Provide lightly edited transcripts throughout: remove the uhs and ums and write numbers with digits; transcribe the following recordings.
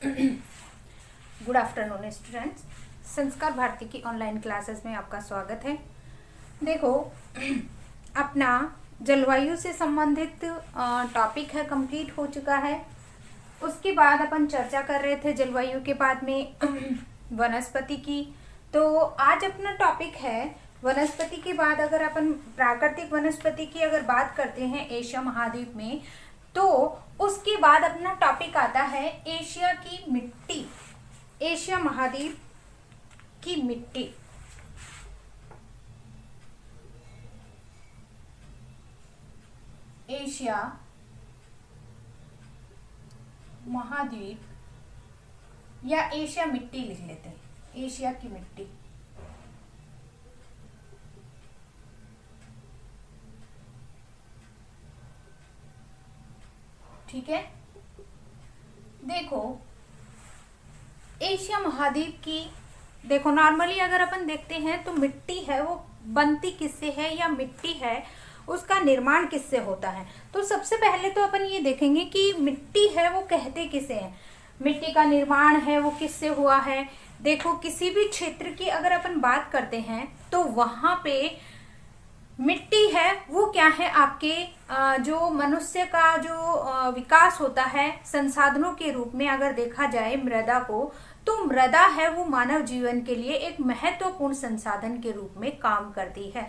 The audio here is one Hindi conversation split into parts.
Good afternoon students. संस्कार भारती की ऑनलाइन क्लासेस में आपका स्वागत है। देखो, अपना जलवायु से संबंधित टॉपिक है कंप्लीट हो चुका है। उसके बाद अपन चर्चा कर रहे थे जलवायु के बाद में वनस्पति की। तो आज अपना टॉपिक है वनस्पति के बाद अगर अपन प्राकृतिक वनस्पति की अगर बात करते हैं एशिया महाद्वीप में, तो उसके बाद अपना टॉपिक आता है एशिया की मिट्टी, एशिया महाद्वीप की मिट्टी। एशिया महाद्वीप या एशिया मिट्टी लिख लेते हैं, एशिया की मिट्टी। ठीक है। देखो, एशिया महाद्वीप की देखो नॉर्मली अगर अपन देखते हैं तो मिट्टी है वो बनती किससे है या मिट्टी है उसका निर्माण किससे होता है। तो सबसे पहले तो अपन ये देखेंगे कि मिट्टी है वो कहते किसे हैं, मिट्टी का निर्माण है वो किससे हुआ है। देखो, किसी भी क्षेत्र की अगर अपन बात करते हैं तो वहां पे मिट्टी है वो क्या है, आपके जो मनुष्य का जो विकास होता है संसाधनों के रूप में अगर देखा जाए मृदा को, तो मृदा है वो मानव जीवन के लिए एक महत्वपूर्ण संसाधन के रूप में काम करती है।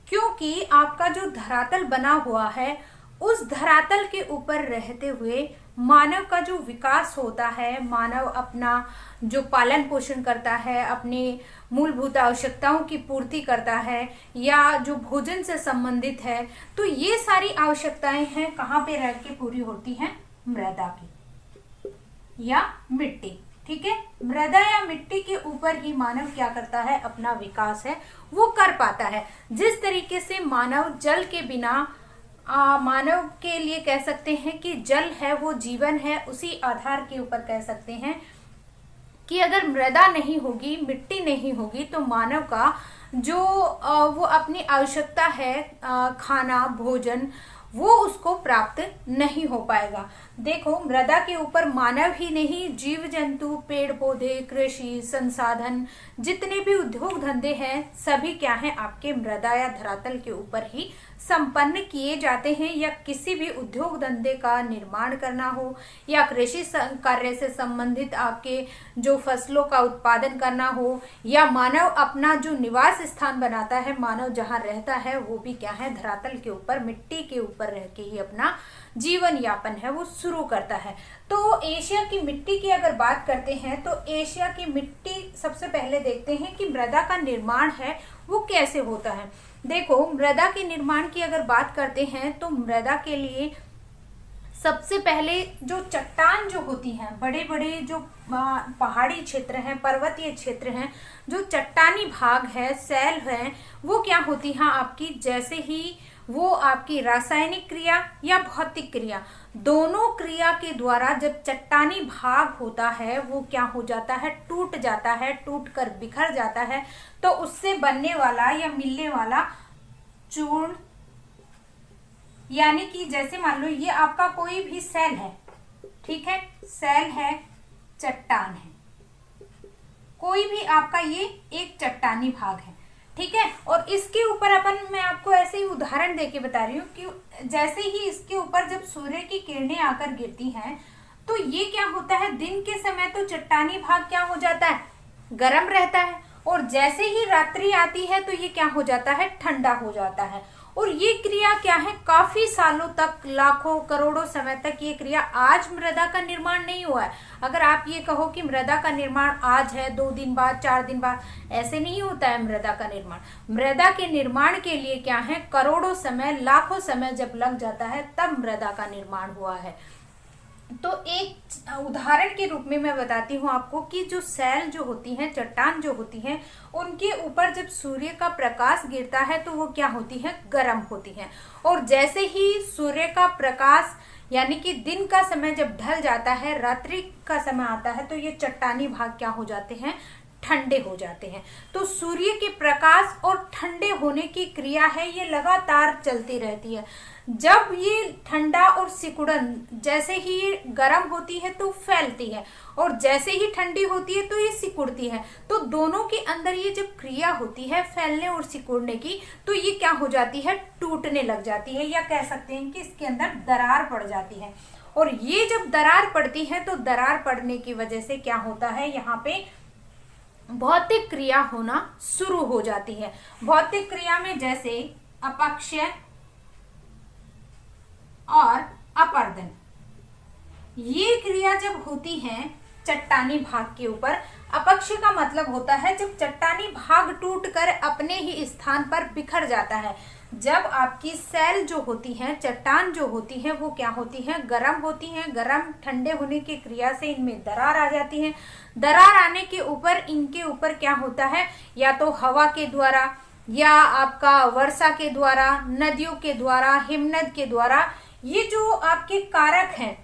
क्योंकि आपका जो धरातल बना हुआ है उस धरातल के ऊपर रहते हुए मानव का जो विकास होता है, मानव अपना जो पालन पोषण करता है, अपने मूलभूत आवश्यकताओं की पूर्ति करता है या जो भोजन से संबंधित है, तो ये सारी आवश्यकताएं हैं कहाँ पे रह के पूरी होती हैं, मृदा की या मिट्टी। ठीक है, मृदा या मिट्टी के ऊपर ही मानव क्या करता है, अपना विकास है वो कर पाता है। जिस तरीके से मानव जल के बिना मानव के लिए कह सकते हैं कि जल है वो जीवन है, उसी आधार के ऊपर कह सकते हैं कि अगर मृदा नहीं होगी, मिट्टी नहीं होगी, तो मानव का जो वो अपनी आवश्यकता है खाना भोजन वो उसको प्राप्त नहीं हो पाएगा। देखो, मृदा के ऊपर मानव ही नहीं, जीव जंतु, पेड़ पौधे, कृषि संसाधन, जितने भी उद्योग धंधे हैं सभी क्या हैं, आपके मृदा या धरातल के ऊपर ही संपन्न किए जाते हैं। या किसी भी उद्योग धंधे का निर्माण करना हो या कृषि कार्य से संबंधित आपके जो फसलों का उत्पादन करना हो, या मानव अपना जो निवास स्थान बनाता है, मानव जहाँ रहता है वो भी क्या है, धरातल के ऊपर मिट्टी के ऊपर रह के ही अपना जीवन यापन है वो शुरू करता है। तो एशिया की मिट्टी की अगर बात करते हैं तो एशिया की मिट्टी सबसे पहले देखते हैं कि मृदा का निर्माण है वो कैसे होता है। देखो, मृदा के निर्माण की अगर बात करते हैं तो मृदा के लिए सबसे पहले जो चट्टान जो होती हैं, बड़े बड़े जो पहाड़ी क्षेत्र हैं, पर्वतीय क्षेत्र हैं, जो चट्टानी भाग है, सैल है, वो क्या होती हैं आपकी, जैसे ही वो आपकी रासायनिक क्रिया या भौतिक क्रिया, दोनों क्रिया के द्वारा जब चट्टानी भाग होता है वो क्या हो जाता है, टूट जाता है, टूट कर बिखर जाता है। तो उससे बनने वाला या मिलने वाला चूर्ण, यानी कि जैसे मान लो ये आपका कोई भी सेल है, ठीक है, सेल है, चट्टान है, कोई भी आपका ये एक चट्टानी भाग है, ठीक है। और इसके ऊपर मैं आपको ऐसे ही उदाहरण देके बता रही हूँ कि जैसे ही इसके ऊपर जब सूर्य की किरणें आकर गिरती हैं तो ये क्या होता है, दिन के समय तो चट्टानी भाग क्या हो जाता है, गर्म रहता है, और जैसे ही रात्रि आती है तो ये क्या हो जाता है, ठंडा हो जाता है। और ये क्रिया क्या है, काफी सालों तक, लाखों करोड़ों समय तक ये क्रिया, आज मृदा का निर्माण नहीं हुआ है। अगर आप ये कहो कि मृदा का निर्माण आज है, 2 दिन बाद, 4 दिन बाद, ऐसे नहीं होता है मृदा का निर्माण। मृदा के निर्माण के लिए क्या है, करोड़ों समय, लाखों समय जब लग जाता है तब मृदा का निर्माण हुआ है। तो एक उदाहरण के रूप में मैं बताती हूँ आपको कि जो सैल जो होती हैं, चट्टान जो होती हैं, उनके ऊपर जब सूर्य का प्रकाश गिरता है तो वो क्या होती है, गर्म होती हैं। और जैसे ही सूर्य का प्रकाश यानी कि दिन का समय जब ढल जाता है, रात्रि का समय आता है, तो ये चट्टानी भाग क्या हो जाते हैं, ठंडे हो जाते हैं। तो सूर्य के प्रकाश और ठंडे होने की क्रिया है ये लगातार चलती रहती है। जब ये ठंडा और सिकुड़न जैसे ही ये गर्म होती है तो फैलती है, और जैसे ही ठंडी होती है तो ये सिकुड़ती है। तो दोनों के अंदर ये जब क्रिया होती है फैलने और सिकुड़ने की, तो ये क्या हो जाती है, टूटने लग जाती है, या कह सकते हैं कि इसके अंदर दरार पड़ जाती है। और ये जब दरार पड़ती है तो दरार पड़ने की वजह से क्या होता है, यहाँ पे भौतिक क्रिया होना शुरू हो जाती है। भौतिक क्रिया में जैसे अपक्षय और अपरदन, ये क्रिया जब होती है चट्टानी भाग के ऊपर। अपक्षय का मतलब होता है जब चट्टानी भाग टूटकर अपने ही स्थान पर बिखर जाता है। जब आपकी सेल जो होती है, चट्टान जो होती है, वो क्या होती है, गर्म होती है। गर्म ठंडे होने की क्रिया से इनमें दरार आ जाती है। दरार आने के ऊपर इनके ऊपर क्या होता है, या तो हवा के द्वारा, या आपका वर्षा के द्वारा, नदियों के द्वारा, हिमनद के द्वारा, ये जो आपके कारक हैं,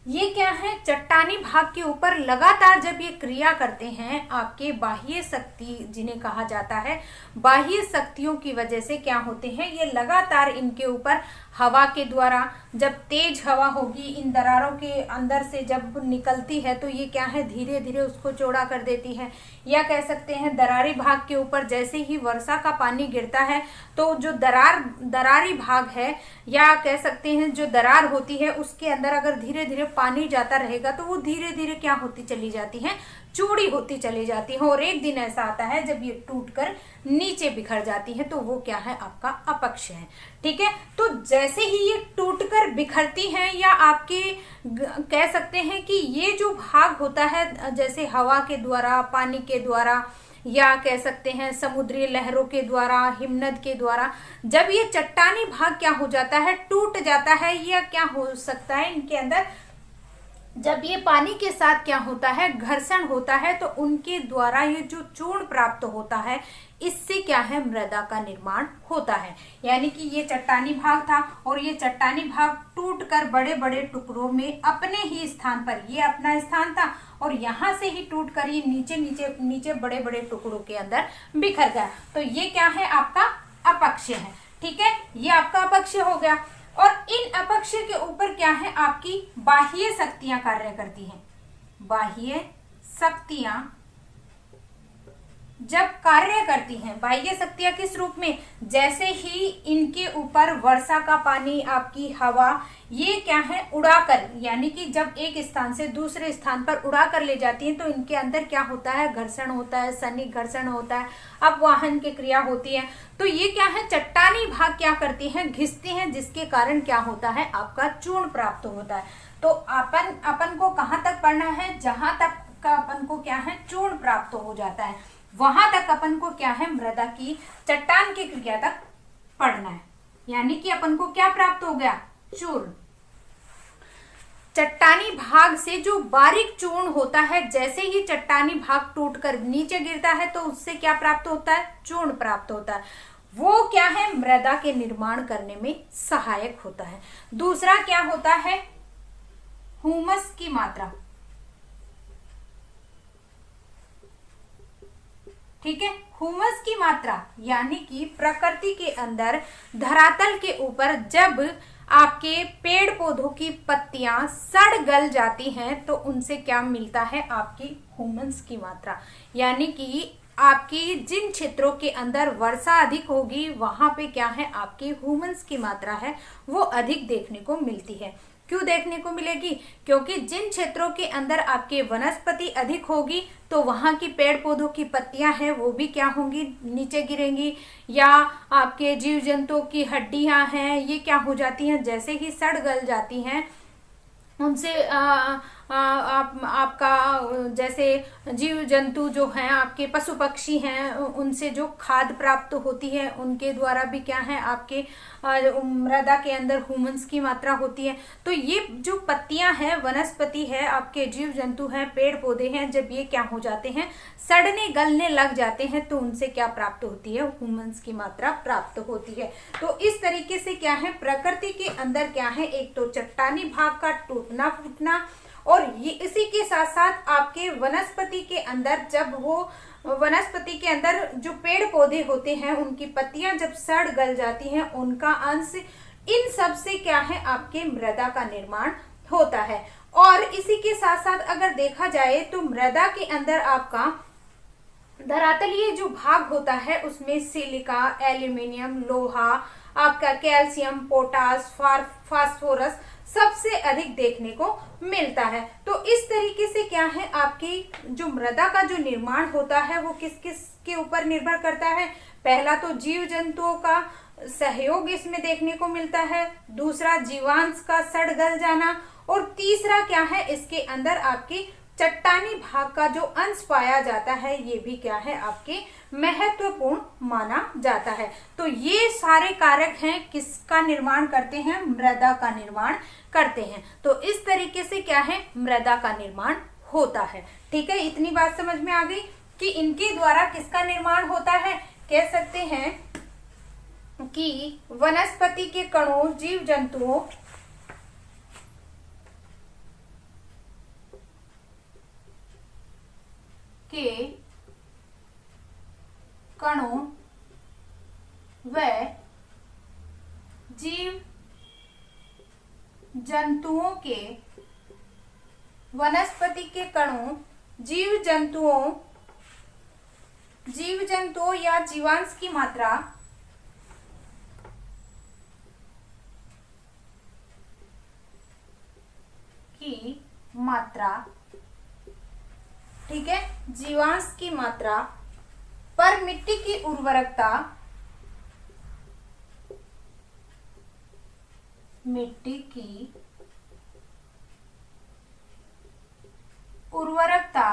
ये क्या है, चट्टानी भाग के ऊपर लगातार जब ये क्रिया करते हैं, आपके बाह्य शक्ति जिन्हें कहा जाता है, बाह्य शक्तियों की वजह से क्या होते हैं, ये लगातार इनके ऊपर हवा के द्वारा, जब तेज हवा होगी इन दरारों के अंदर से जब निकलती है तो ये क्या है, धीरे धीरे उसको चौड़ा कर देती है। या कह सकते हैं दरारी भाग के ऊपर जैसे ही वर्षा का पानी गिरता है तो जो दरारी भाग है, या कह सकते हैं जो दरार होती है, उसके अंदर अगर धीरे धीरे पानी जाता रहेगा तो वो धीरे धीरे क्या होती चली जाती है, चौड़ी होती चली जाती है। और एक दिन ऐसा आता है जब ये टूटकर नीचे बिखर जाती है, तो वो क्या है, आपका अपक्षय है। ठीक है, तो जैसे ही ये टूटकर बिखरती हैं, या आपके कह सकते हैं कि ये जो भाग होता है जैसे हवा के द्वारा, पानी के द्वारा, या कह सकते हैं समुद्री लहरों के द्वारा, हिमनद के द्वारा, जब ये चट्टानी भाग क्या हो जाता है, टूट जाता है, या क्या हो सकता है इनके अंदर, जब ये पानी के साथ क्या होता है, घर्षण होता है, तो उनके द्वारा ये जो चूर्ण प्राप्त होता है, इससे क्या है, मृदा का निर्माण होता है। यानी कि ये चट्टानी भाग था, और ये चट्टानी भाग टूटकर बड़े बड़े टुकड़ों में अपने ही स्थान पर, ये अपना स्थान था, और यहाँ से ही टूटकर ये नीचे नीचे नीचे बड़े बड़े टुकड़ों के अंदर बिखर गया। तो ये क्या है, आपका अपक्षय है। ठीक है, ये आपका अपक्षय हो गया। और इन अपक्षय के ऊपर क्या है, आपकी बाह्य शक्तियां कार्य करती हैं। बाह्य शक्तियां जब कार्य करती हैं, बाह्य शक्तियां किस रूप में, जैसे ही इनके ऊपर वर्षा का पानी, आपकी हवा, ये क्या है, उड़ाकर, यानी कि जब एक स्थान से दूसरे स्थान पर उड़ाकर ले जाती हैं, तो इनके अंदर क्या होता है, घर्षण होता है, सनिक घर्षण होता है, अपवाहन की क्रिया होती है। तो ये क्या है, चट्टानी भाग क्या करती हैं, घिसती हैं, जिसके कारण क्या होता है, आपका चूर्ण प्राप्त होता है। तो अपन को कहाँ तक पढ़ना है, जहां तक का अपन को क्या है, चूर्ण प्राप्त हो जाता है, वहां तक अपन को क्या है, मृदा की चट्टान की क्रिया तक पढ़ना है। यानी कि अपन को क्या प्राप्त हो गया, चूर्ण। चट्टानी भाग से जो बारीक चूर्ण होता है, जैसे ही चट्टानी भाग टूटकर नीचे गिरता है तो उससे क्या प्राप्त होता है, चूर्ण प्राप्त होता है। वो क्या है, मृदा के निर्माण करने में सहायक होता है। दूसरा क्या होता है, ह्यूमस की मात्रा। ठीक है, ह्यूमस की मात्रा यानी कि प्रकृति के अंदर धरातल के ऊपर जब आपके पेड़ पौधों की पत्तियां सड़ गल जाती हैं तो उनसे क्या मिलता है, आपकी ह्यूमस की मात्रा। यानी कि आपकी जिन क्षेत्रों के अंदर वर्षा अधिक होगी वहां पे क्या है, आपकी ह्यूमस की मात्रा है वो अधिक देखने को मिलती है। क्यों देखने को मिलेगी, क्योंकि जिन क्षेत्रों के अंदर आपके वनस्पति अधिक होगी तो वहां की पेड़ पौधों की पत्तियां हैं वो भी क्या होंगी, नीचे गिरेंगी, या आपके जीव जंतुओं की हड्डियां हैं ये क्या हो जाती हैं, जैसे ही सड़ गल जाती हैं उनसे आपका जैसे जीव जंतु जो हैं, आपके पशु पक्षी हैं, उनसे जो खाद प्राप्त होती है उनके द्वारा भी क्या है, आपके मृदा के अंदर ह्यूमस की मात्रा होती है। तो ये जो पत्तियां हैं, वनस्पति है, आपके जीव जंतु हैं, पेड़ पौधे हैं, जब ये क्या हो जाते हैं, सड़ने गलने लग जाते हैं तो उनसे क्या प्राप्त होती है, ह्यूमस की मात्रा प्राप्त होती है। तो इस तरीके से क्या है, प्रकृति के अंदर क्या है, एक तो चट्टानी भाग का टूटना फूटना, और ये इसी के साथ साथ आपके वनस्पति के अंदर, जब वो वनस्पति के अंदर जो पेड़ पौधे होते हैं उनकी पत्तियां जब सड़ गल जाती हैं, उनका अंश, इन सब से क्या है आपके मृदा का निर्माण होता है। और इसी के साथ साथ अगर देखा जाए तो मृदा के अंदर आपका धरातलीय जो भाग होता है उसमें सिलिका, एल्यूमिनियम, लोहा, आपका कैल्शियम, पोटास, फास्फोरस सबसे अधिक देखने को मिलता है। तो इस तरीके से क्या है आपकी जो मृदा का जो निर्माण होता है वो किस किस के ऊपर निर्भर करता है। पहला तो जीव जंतुओं का सहयोग इसमें देखने को मिलता है, दूसरा जीवांश का सड़ गल जाना, और तीसरा क्या है इसके अंदर आपकी चट्टानी भाग का जो अंश पाया जाता है ये भी क्या है आपके महत्वपूर्ण माना जाता है। तो ये सारे कारक हैं किसका निर्माण करते हैं, मृदा का निर्माण करते हैं। तो इस तरीके से क्या है मृदा का निर्माण होता है। ठीक है, इतनी बात समझ में आ गई कि इनके द्वारा किसका निर्माण होता है। कह सकते हैं कि वनस्पति के कणों, जीव जंतुओं के कणों व जीव जंतुओं के, वनस्पति के कणों, जीव जंतुओं या जीवांश की मात्रा ठीक है, जीवांश की मात्रा पर मिट्टी की उर्वरकता,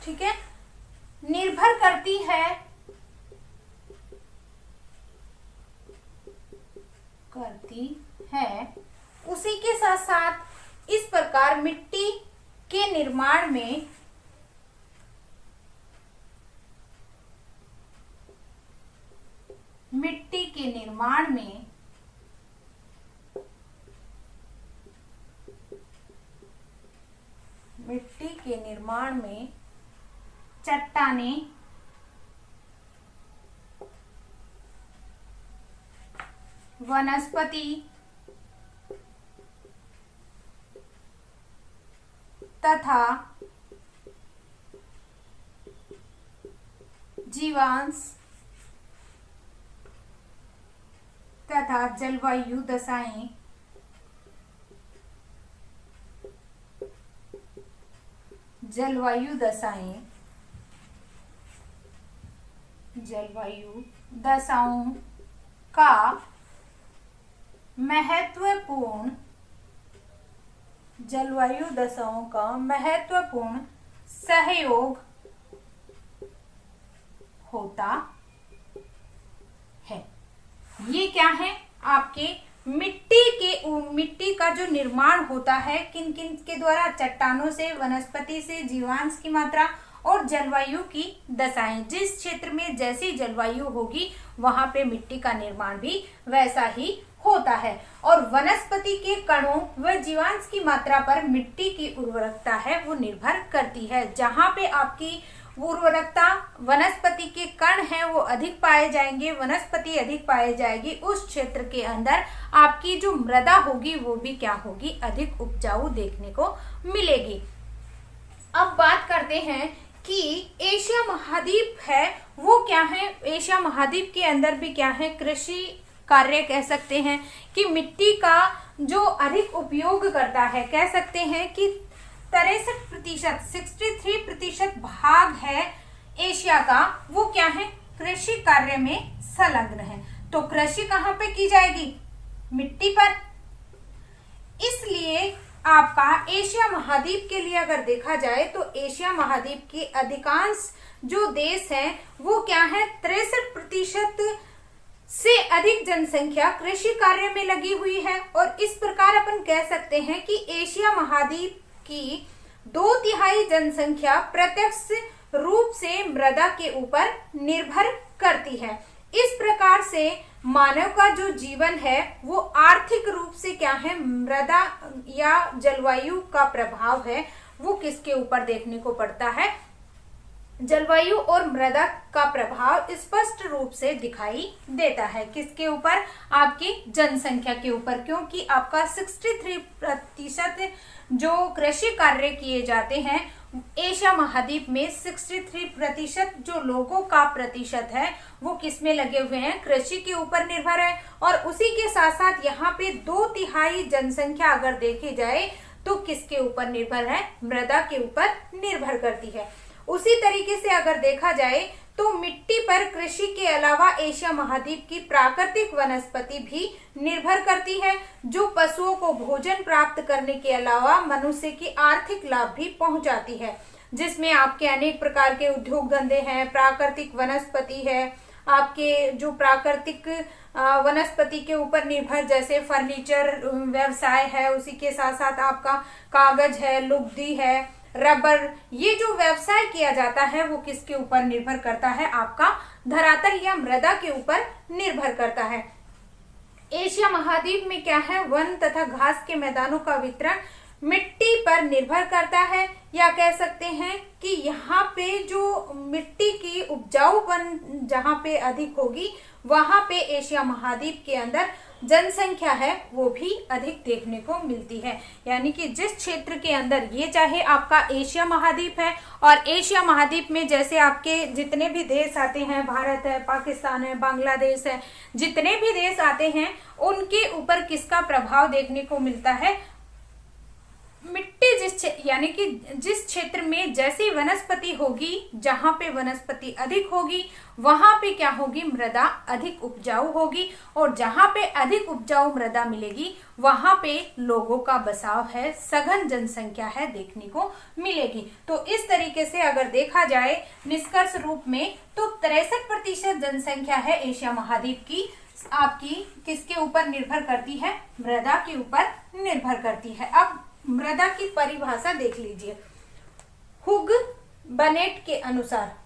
ठीक है, निर्भर करती है। उसी के साथ साथ इस प्रकार मिट्टी के निर्माण में चट्टानें, वनस्पति तथा जीवांश तथा जलवायु दशाओं का महत्वपूर्ण सहयोग होता है। ये क्या है आपके मिट्टी का जो निर्माण होता है किन किन के द्वारा, चट्टानों से, वनस्पति से, जीवांश की मात्रा और जलवायु की दशाएं। जिस क्षेत्र में जैसी जलवायु होगी वहां पे मिट्टी का निर्माण भी वैसा ही होता है। और वनस्पति के कणों व जीवांश की मात्रा पर मिट्टी की उर्वरकता है वो निर्भर करती है। जहां पे आपकी उर्वरकता, वनस्पति के कण हैं वो अधिक पाए जाएंगे, वनस्पति अधिक पाए जाएगी, उस क्षेत्र के अंदर आपकी जो मृदा होगी वो भी क्या होगी, अधिक उपजाऊ देखने को मिलेगी। अब बात करते हैं कि एशिया महाद्वीप है वो क्या है। एशिया महाद्वीप के अंदर भी क्या है, कृषि कार्य कह सकते हैं कि मिट्टी का जो अधिक उपयोग करता है। कह सकते हैं कि 63%, 63% भाग है एशिया का, वो क्या है, कृषि कार्य में संलग्न है। तो कृषि कहाँ पे की जाएगी, मिट्टी पर। इसलिए आपका एशिया महाद्वीप के लिए अगर देखा जाए तो एशिया महाद्वीप के अधिकांश जो देश हैं वो क्या है, 63% से अधिक जनसंख्या कृषि कार्य में लगी हुई है। और इस प्रकार अपन कह सकते हैं कि एशिया महाद्वीप की 2/3 जनसंख्या प्रत्यक्ष रूप से मृदा के ऊपर निर्भर करती है। इस प्रकार से मानव का जो जीवन है वो आर्थिक रूप से क्या है, मृदा या जलवायु का प्रभाव है वो किसके ऊपर देखने को पड़ता है, जलवायु और मृदा का प्रभाव स्पष्ट रूप से दिखाई देता है। किसके ऊपर, आपकी जनसंख्या के ऊपर, क्योंकि आपका 63% जो कृषि कार्य किए जाते हैं एशिया महाद्वीप में, 63% जो लोगों का प्रतिशत है वो किस में लगे हुए हैं, कृषि के ऊपर निर्भर है। और उसी के साथ साथ यहाँ पे 2/3 जनसंख्या अगर देखी जाए तो किसके ऊपर निर्भर है, मृदा के ऊपर निर्भर करती है। उसी तरीके से अगर देखा जाए तो मिट्टी पर कृषि के अलावा एशिया महाद्वीप की प्राकृतिक वनस्पति भी निर्भर करती है, जो पशुओं को भोजन प्राप्त करने के अलावा मनुष्य की आर्थिक लाभ भी पहुंचाती है, जिसमें आपके अनेक प्रकार के उद्योग धंधे हैं, प्राकृतिक वनस्पति है, आपके जो प्राकृतिक वनस्पति के ऊपर निर्भर जैसे फर्नीचर व्यवसाय है, उसी के साथ साथ आपका कागज है, लुगदी है, रबर, ये जो व्यवसाय किया जाता है वो किसके ऊपर निर्भर करता है, आपका धरातल या मृदा के ऊपर निर्भर करता है। एशिया महाद्वीप में क्या है, वन तथा घास के मैदानों का वितरण मिट्टी पर निर्भर करता है, या कह सकते हैं कि यहाँ पे जो मिट्टी की उपजाऊपन जहाँ पे अधिक होगी वहां पे एशिया महाद्वीप के अंदर जनसंख्या है वो भी अधिक देखने को मिलती है। यानी कि जिस क्षेत्र के अंदर, ये चाहे आपका एशिया महाद्वीप है, और एशिया महाद्वीप में जैसे आपके जितने भी देश आते हैं, भारत है, पाकिस्तान है, बांग्लादेश है, जितने भी देश आते हैं उनके ऊपर किसका प्रभाव देखने को मिलता है, मिट्टी यानी कि जिस क्षेत्र में जैसी वनस्पति होगी, जहां पे वनस्पति अधिक होगी वहां पे क्या होगी, मृदा अधिक उपजाऊ होगी, और जहां पे अधिक उपजाऊ मृदा मिलेगी वहां पे लोगों का बसाव है, सघन जनसंख्या है देखने को मिलेगी। तो इस तरीके से अगर देखा जाए निष्कर्ष रूप में तो 63% जनसंख्या है एशिया महाद्वीप की आपकी किसके ऊपर निर्भर करती है, मृदा के ऊपर निर्भर करती है। अब मृदा की परिभाषा देख लीजिए। हुग बनेट के अनुसार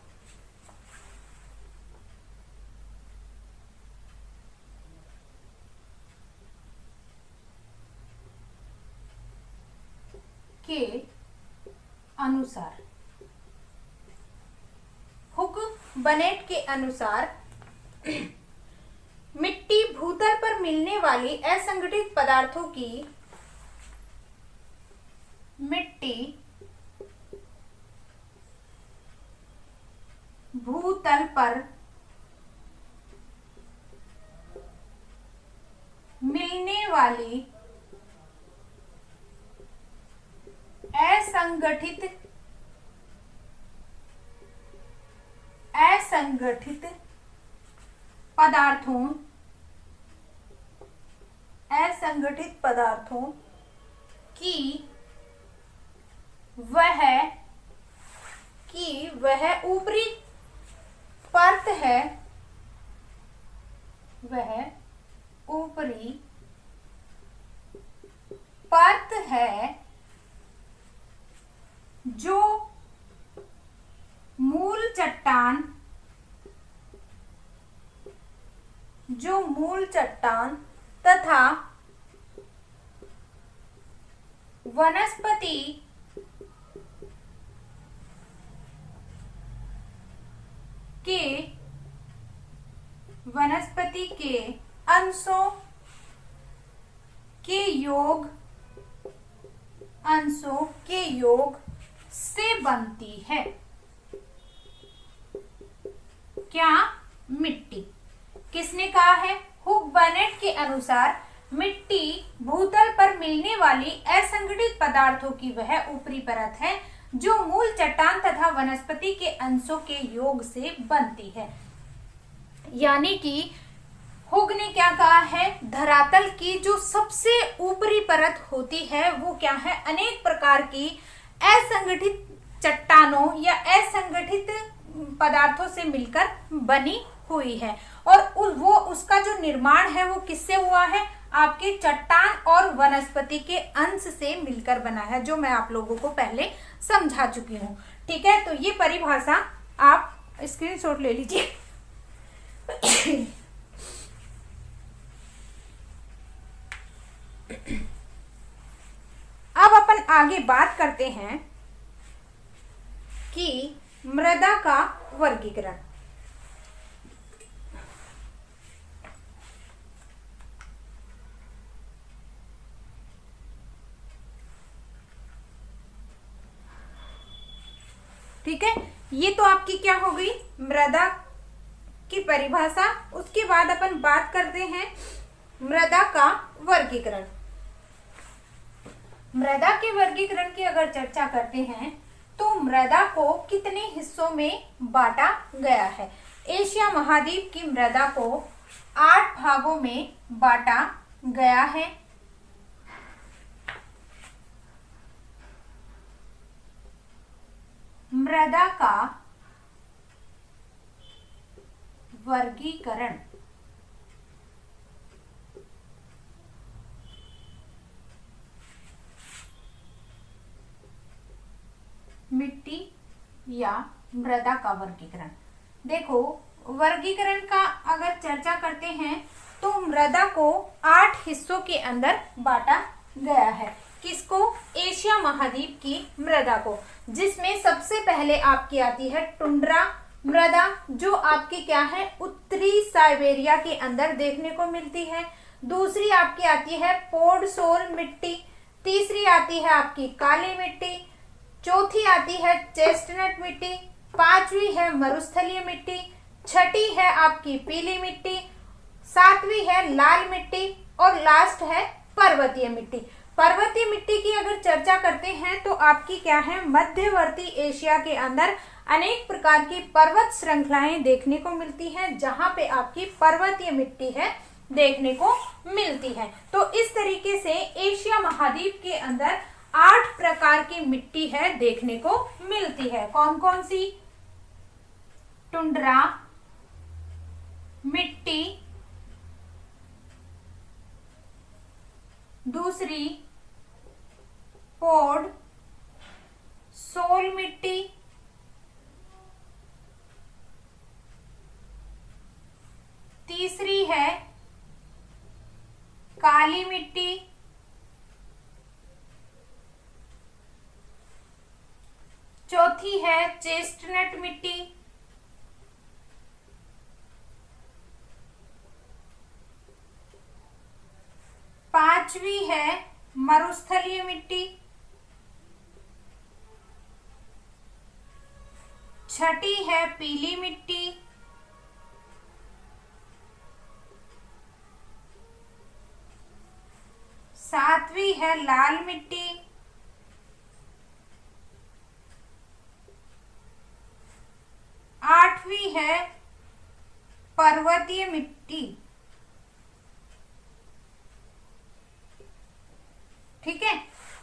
हुग बनेट के अनुसार मिट्टी भूतल पर मिलने वाली असंगठित पदार्थों की, मिट्टी भूतल पर मिलने वाली असंगठित पदार्थों की वह ऊपरी परत है, जो मूल चट्टान तथा वनस्पति के अंशों के योग से बनती है। क्या, मिट्टी। किसने कहा है, हुग बनेट के अनुसार मिट्टी भूतल पर मिलने वाली असंगठित पदार्थों की वह ऊपरी परत है जो मूल चट्टान तथा वनस्पति के अंशों के योग से बनती है। यानी कि हुग ने क्या कहा है, धरातल की जो सबसे ऊपरी परत होती है वो क्या है, अनेक प्रकार की असंगठित चट्टानों या असंगठित पदार्थों से मिलकर बनी हुई है, और वो उसका जो निर्माण है वो किससे हुआ है, आपके चट्टान और वनस्पति के अंश से मिलकर बना है, जो मैं आप लोगों को पहले समझा चुकी हूँ। ठीक है, तो ये परिभाषा आप स्क्रीनशॉट ले लीजिए। अपन आगे बात करते हैं कि मृदा का वर्गीकरण। ठीक है, ये तो आपकी क्या हो गई मृदा की परिभाषा। उसके बाद अपन बात करते हैं मृदा का वर्गीकरण। मृदा के वर्गीकरण की अगर चर्चा करते हैं तो मृदा को कितने हिस्सों में बांटा गया है। एशिया महाद्वीप की मृदा को 8 भागों में बांटा गया है। मृदा का वर्गीकरण मिट्टी या मृदा का वर्गीकरण। देखो, वर्गीकरण का अगर चर्चा करते हैं तो मृदा को 8 हिस्सों के अंदर बांटा गया है। किसको? एशिया महाद्वीप की मृदा को, जिसमें सबसे पहले आपकी आती है टुंड्रा मृदा, जो आपकी क्या है उत्तरी साइबेरिया के अंदर देखने को मिलती है। दूसरी आपकी आती है पोडसोल मिट्टी। तीसरी आती है आपकी काली मिट्टी। चौथी आती है चेस्टनट मिट्टी। पांचवी है मरुस्थलीय मिट्टी। छठी है आपकी पीली मिट्टी। सातवीं है लाल मिट्टी और लास्ट है पर्वतीय मिट्टी। पर्वतीय मिट्टी की अगर चर्चा करते हैं तो आपकी क्या है मध्यवर्ती एशिया के अंदर अनेक प्रकार की पर्वत श्रृंखलाएं देखने को मिलती हैं, जहां पे आपकी पर्वतीय मिट्टी है देखने को मिलती है। तो इस तरीके से एशिया महाद्वीप के अंदर 8 प्रकार की मिट्टी है देखने को मिलती है। कौन कौन सी? टुंड्रा मिट्टी, दूसरी पोड सोल मिट्टी, तीसरी है काली मिट्टी, चौथी है चेस्टनट मिट्टी, पांचवी है मरुस्थलीय मिट्टी, छठी है पीली मिट्टी, सातवीं है लाल मिट्टी, आठवीं है पर्वतीय मिट्टी। ठीक है,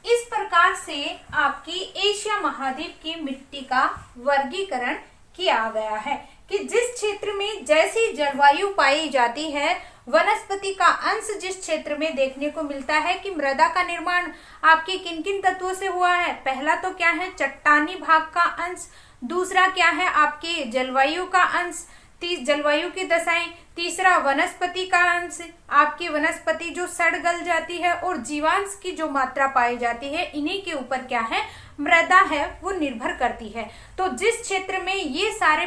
इस प्रकार से आपकी एशिया महाद्वीप की मिट्टी का वर्गीकरण किया गया है कि जिस क्षेत्र में जैसी जलवायु पाई जाती है, वनस्पति का अंश जिस क्षेत्र में देखने को मिलता है, कि मृदा का निर्माण आपके किन किन तत्वों से हुआ है। पहला तो क्या है चट्टानी भाग का अंश, दूसरा क्या है आपके जलवायु का अंश, जलवायु की दशाएं, तीसरा वनस्पति का अंश, आपकी वनस्पति जो सड़ गल जाती है, और जीवांश की जो मात्रा पाई जाती है, इन्हीं के ऊपर क्या है मृदा है वो निर्भर करती है। तो जिस क्षेत्र में ये सारे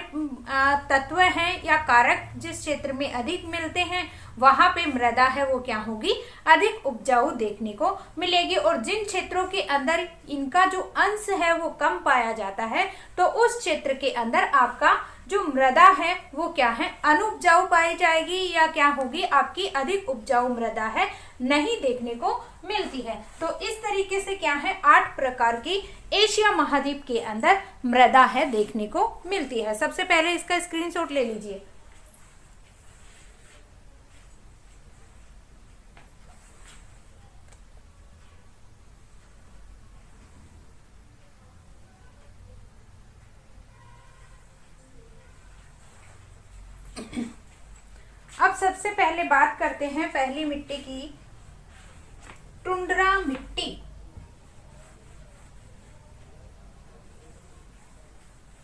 तत्व हैं या कारक जिस क्षेत्र में अधिक मिलते हैं, वहां पे मृदा है वो क्या होगी अधिक उपजाऊ देखने को मिलेगी। और जिन क्षेत्रों के अंदर इनका जो अंश है वो कम पाया जाता है, तो उस क्षेत्र के अंदर आपका जो मृदा है वो क्या है अनुपजाऊ पाई जाएगी, या क्या होगी आपकी अधिक उपजाऊ मृदा है नहीं देखने को मिलती है। तो इस तरीके से क्या है 8 प्रकार की एशिया महाद्वीप के अंदर मृदा है देखने को मिलती है। सबसे पहले इसका स्क्रीनशॉट ले लीजिए। अब सबसे पहले बात करते हैं पहली मिट्टी की, टुंड्रा मिट्टी।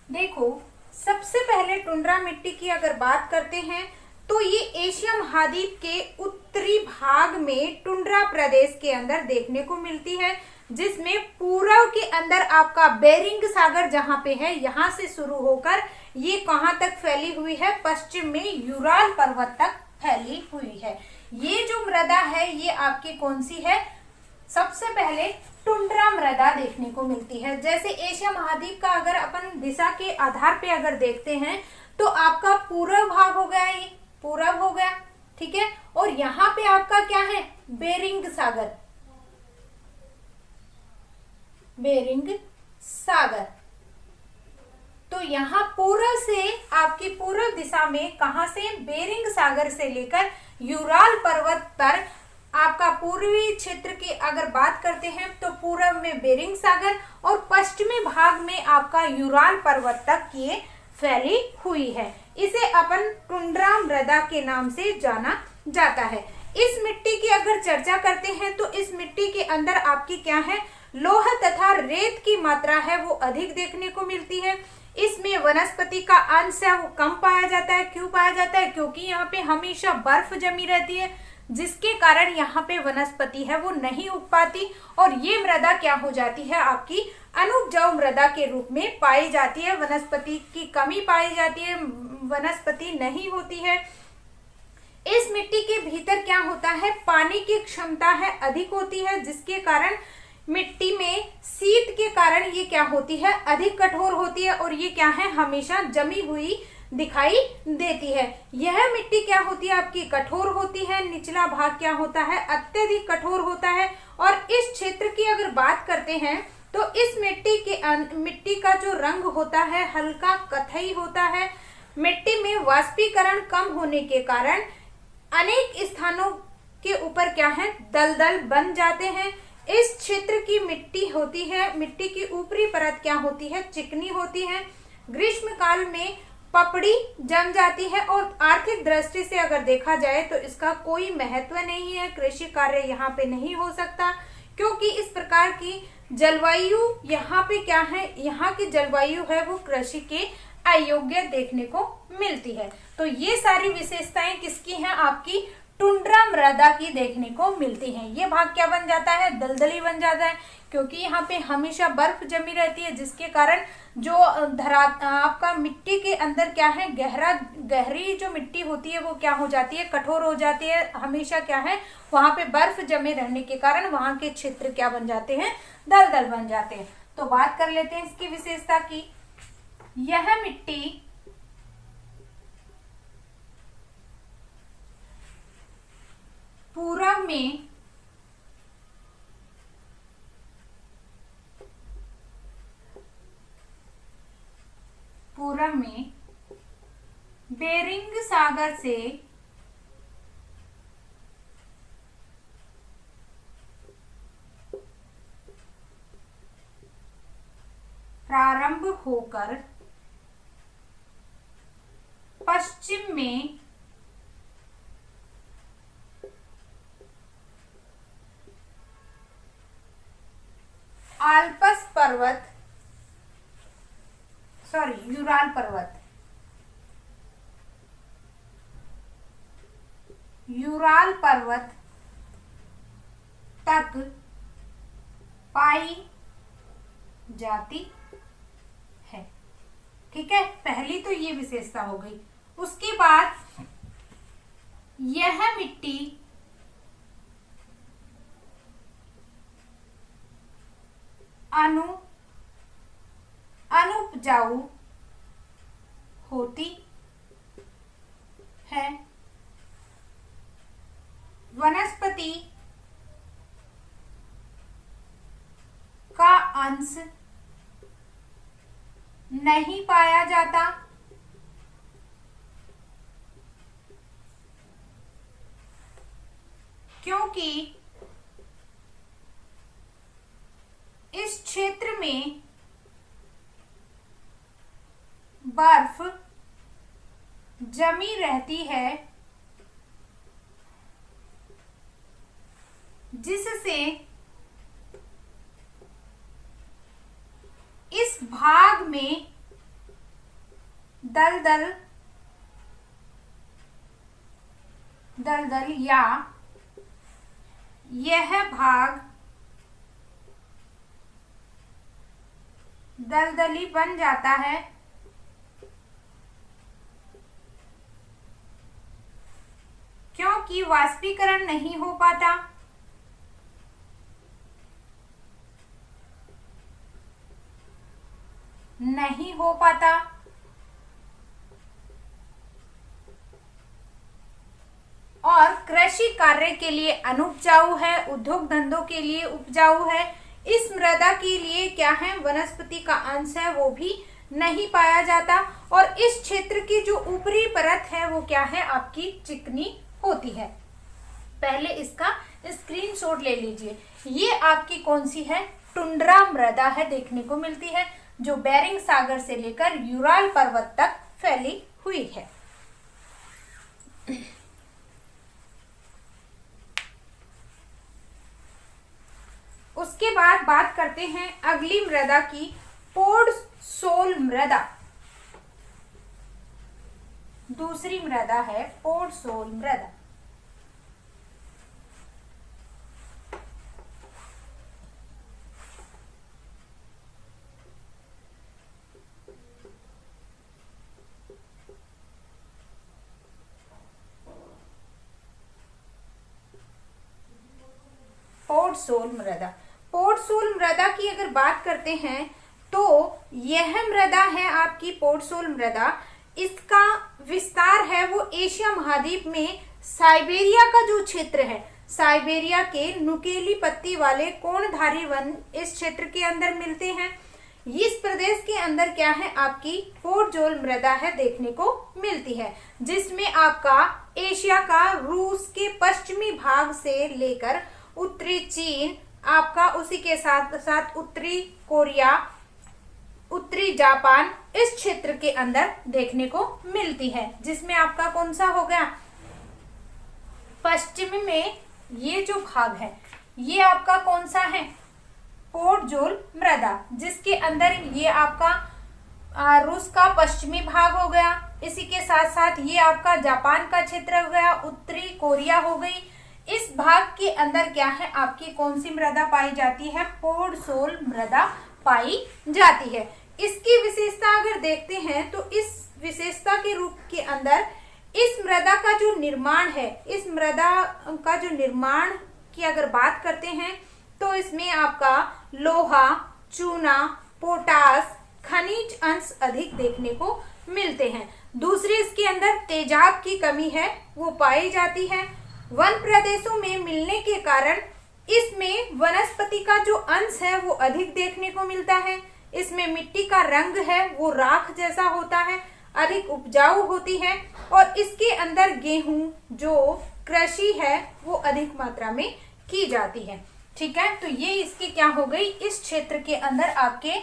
देखो, सबसे पहले टुंड्रा मिट्टी की अगर बात करते हैं तो ये एशिया महाद्वीप के उत्तरी भाग में टुंड्रा प्रदेश के अंदर देखने को मिलती है। जिसमें पूर्व के अंदर आपका बेरिंग सागर जहां पे है, यहां से शुरू होकर ये कहां तक फैली हुई है, पश्चिम में यूराल पर्वत तक फैली हुई है। ये जो मृदा है ये आपकी कौन सी है, सबसे पहले टुंड्रा मृदा देखने को मिलती है। जैसे एशिया महाद्वीप का अगर अपन दिशा के आधार पे अगर देखते हैं तो आपका पूर्व भाग हो गया, ये पूर्व हो गया, ठीक है। और यहाँ पे आपका क्या है, बेरिंग सागर, बेरिंग सागर। तो यहाँ पूर्व से आपकी पूर्व दिशा में कहां से, बेरिंग सागर से लेकर यूराल पर्वत पर आपका पूर्वी क्षेत्र की अगर बात करते हैं तो पूर्व में बेरिंग सागर और पश्चिमी भाग में आपका यूराल पर्वत तक ये फैली हुई है। इसे अपन टुंड्रा मृदा के नाम से जाना जाता है। इस मिट्टी की अगर चर्चा करते हैं तो इस मिट्टी के अंदर आपकी क्या है, लौह तथा रेत की मात्रा है वो अधिक देखने को मिलती है। इसमें वनस्पति का अंश है वो कम पाया जाता है। क्यों पाया जाता है, क्योंकि यहाँ पे हमेशा बर्फ जमी रहती है, जिसके कारण यहाँ पे वनस्पति है वो नहीं उग पाती और ये मृदा क्या हो जाती है, आपकी अनुपजाऊ मृदा के रूप में पाई जाती है। वनस्पति की कमी पाई जाती है, वनस्पति नहीं होती है। इस मिट्टी के भीतर क्या होता है, पानी की क्षमता है अधिक होती है, जिसके कारण मिट्टी में शीत के कारण ये क्या होती है, अधिक कठोर होती है और ये क्या है, हमेशा जमी हुई दिखाई देती है। यह मिट्टी क्या होती है, आपकी कठोर होती है। निचला भाग क्या होता है, अत्यधिक कठोर होता है। और इस क्षेत्र की अगर बात करते हैं तो इस मिट्टी का जो रंग होता है हल्का कथई होता है। मिट्टी में वाष्पीकरण कम होने के कारण अनेक स्थानों के ऊपर क्या है, दलदल बन जाते हैं। इस क्षेत्र की मिट्टी होती है, मिट्टी की ऊपरी परत क्या होती है, चिकनी होती है। ग्रीष्म काल में पपड़ी जम जाती है और आर्थिक दृष्टि से अगर देखा जाए तो इसका कोई महत्व नहीं है। कृषि कार्य यहाँ पे नहीं हो सकता क्योंकि इस प्रकार की जलवायु यहाँ पे क्या है, यहाँ की जलवायु है वो कृषि के अयोग्य देखने को मिलती है। तो ये सारी विशेषताएं किसकी हैं, आपकी टुंड्रा मृदा की देखने को मिलती हैं। ये भाग क्या बन जाता है, दलदली बन जाता है, क्योंकि यहाँ पे हमेशा बर्फ जमी रहती है, जिसके कारण जो आपका मिट्टी के अंदर क्या है, गहरी जो मिट्टी होती है वो क्या हो जाती है, कठोर हो जाती है। हमेशा क्या है, वहां पे बर्फ जमे रहने के कारण वहां के क्षेत्र क्या बन जाते हैं, दलदल बन जाते हैं। तो बात कर लेते हैं इसकी विशेषता की। यह मिट्टी पूर्व में बेरिंग सागर से प्रारंभ होकर पश्चिम में आल्प्स पर्वत, यूराल पर्वत, यूराल पर्वत तक पाई जाती है। ठीक है, पहली तो ये विशेषता हो गई। उसके बाद यह मिट्टी अनुपजाऊ होती है। वनस्पति का अंश नहीं पाया जाता, क्योंकि इस क्षेत्र में बर्फ जमी रहती है, जिससे इस भाग में दलदल या यह भाग दलदली बन जाता है, क्योंकि वाष्पीकरण नहीं हो पाता। नहीं हो पाता और कृषि कार्य के लिए अनुपजाऊ है, उद्योग धंधों के लिए उपजाऊ है। इस मृदा के लिए क्या है, वनस्पति का अंश है वो भी नहीं पाया जाता। और इस क्षेत्र की जो ऊपरी परत है वो क्या है, आपकी चिकनी होती है। पहले इसका स्क्रीनशॉट ले लीजिए। ये आपकी कौन सी है, टुंड्रा मृदा है, देखने को मिलती है, जो बेरिंग सागर से लेकर यूराल पर्वत तक फैली हुई है। उसके बाद बात करते हैं अगली मृदा की, पोडसोल मृदा। दूसरी मृदा है पोडसोल मृदा। पोडसोल मृदा, पोडसोल मृदा की अगर बात करते हैं तो यह मृदा है आपकी पोडसोल मृदा। इसका विस्तार है वो एशिया महाद्वीप में साइबेरिया का जो क्षेत्र है, साइबेरिया के नुकीली पत्ती वाले कोणधारी वन इस क्षेत्र के अंदर मिलते हैं। इस प्रदेश के अंदर क्या है, आपकी पोडसोल मृदा है, देखने को मिलती है, जिसमें आपका एशिया का रूस के पश्चिमी भाग से लेकर उत्तरी चीन, आपका उसी के साथ साथ उत्तरी कोरिया, उत्तरी जापान इस क्षेत्र के अंदर देखने को मिलती है। जिसमें आपका कौन सा हो गया, पश्चिम में ये जो भाग है ये आपका कौन सा है, पोडसोल मृदा, जिसके अंदर ये आपका रूस का पश्चिमी भाग हो गया। इसी के साथ साथ ये आपका जापान का क्षेत्र हो गया, उत्तरी कोरिया हो गई। इस भाग के अंदर क्या है, आपकी कौन सी मृदा पाई जाती है, पोडसोल मृदा पाई जाती है। इसकी विशेषता अगर देखते हैं तो इस विशेषता के रूप के अंदर इस मृदा का जो निर्माण है, इस मृदा का जो निर्माण की अगर बात करते हैं तो इसमें आपका लोहा, चूना, पोटास, खनिज अंश अधिक देखने को मिलते हैं। दूसरी इसके अंदर तेजाब की कमी है वो पाई जाती है। वन प्रदेशों में मिलने के कारण इसमें वनस्पति का जो अंश है वो अधिक देखने को मिलता है। इसमें मिट्टी का रंग है वो राख जैसा होता है, अधिक उपजाऊ होती है और इसके अंदर गेहूं जो कृषि है वो अधिक मात्रा में की जाती है। ठीक है, तो ये इसकी क्या हो गई, इस क्षेत्र के अंदर आपके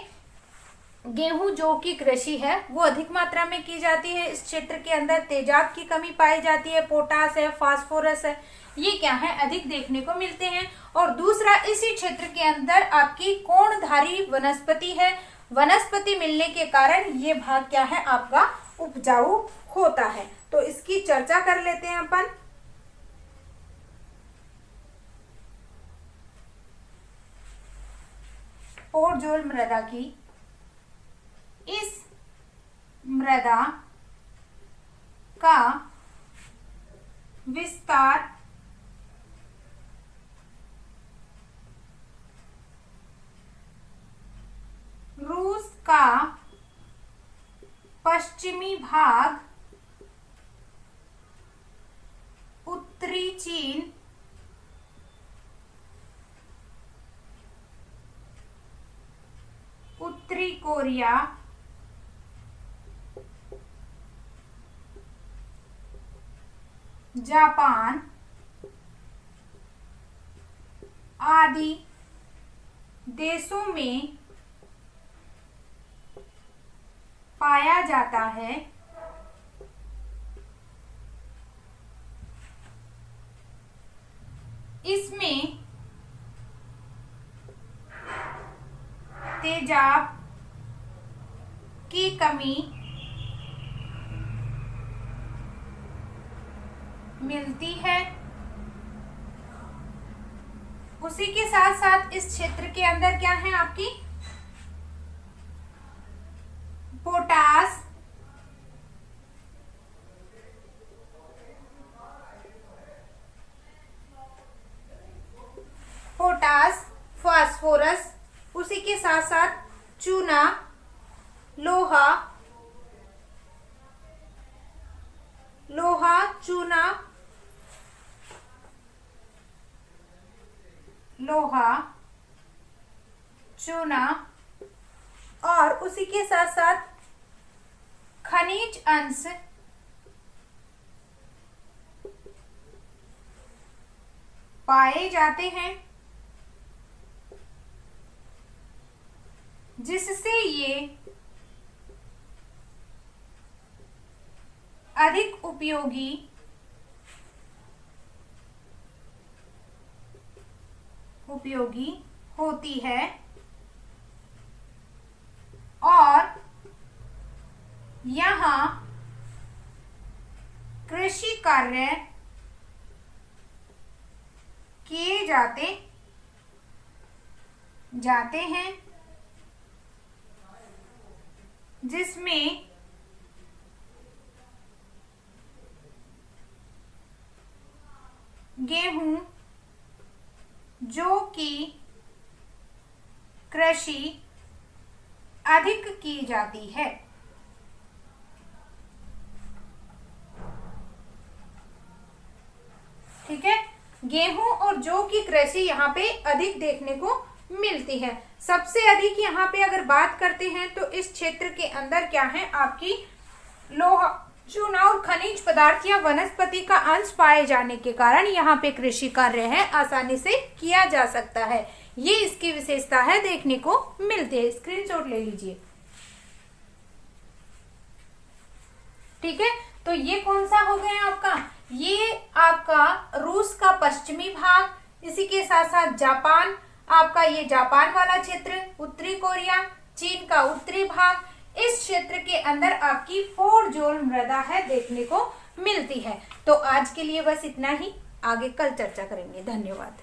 गेहूं जो की कृषि है वो अधिक मात्रा में की जाती है। इस क्षेत्र के अंदर तेजाब की कमी पाई जाती है, पोटास है, फास्फोरस है, ये क्या है अधिक देखने को मिलते हैं। और दूसरा, इसी क्षेत्र के अंदर आपकी कोणधारी वनस्पति है, वनस्पति मिलने के कारण ये भाग क्या है आपका उपजाऊ होता है। तो इसकी चर्चा कर लेते हैं अपन। पोडसोल मृदा की, इस मृदा का विस्तार रूस का पश्चिमी भाग, उत्तरी चीन, उत्तरी कोरिया, जापान आदि देशों में पाया जाता है। इसमें तेजाब की कमी मिलती है। उसी के साथ साथ इस क्षेत्र के अंदर क्या है आपकी पोटास, फास्फोरस, उसी के साथ साथ चूना, लोहा, चूना, लोहा, चूना और उसी के साथ साथ खनिज अंश पाए जाते हैं, जिससे ये अधिक उपयोगी होती है और यहाँ कृषि कार्य किए जाते हैं, जिसमें गेहूं, जो कि कृषि अधिक की जाती है। ठीक है, गेहूं और जौ की कृषि यहाँ पे अधिक देखने को मिलती है। सबसे अधिक यहाँ पे अगर बात करते हैं तो इस क्षेत्र के अंदर क्या है, आपकी लोहा, चूना और खनिज पदार्थ या वनस्पति का अंश पाए जाने के कारण यहाँ पे कृषि कार्य है आसानी से किया जा सकता है। ये इसकी विशेषता है, देखने को मिलती है। स्क्रीनशॉट ले लीजिए। ठीक है, तो ये कौन सा हो गया आपका, ये आपका रूस का पश्चिमी भाग, इसी के साथ साथ जापान, आपका ये जापान वाला क्षेत्र, उत्तरी कोरिया, चीन का उत्तरी भाग, इस क्षेत्र के अंदर आपकी 4 जोल मृदा है देखने को मिलती है। तो आज के लिए बस इतना ही, आगे कल चर्चा करेंगे। धन्यवाद।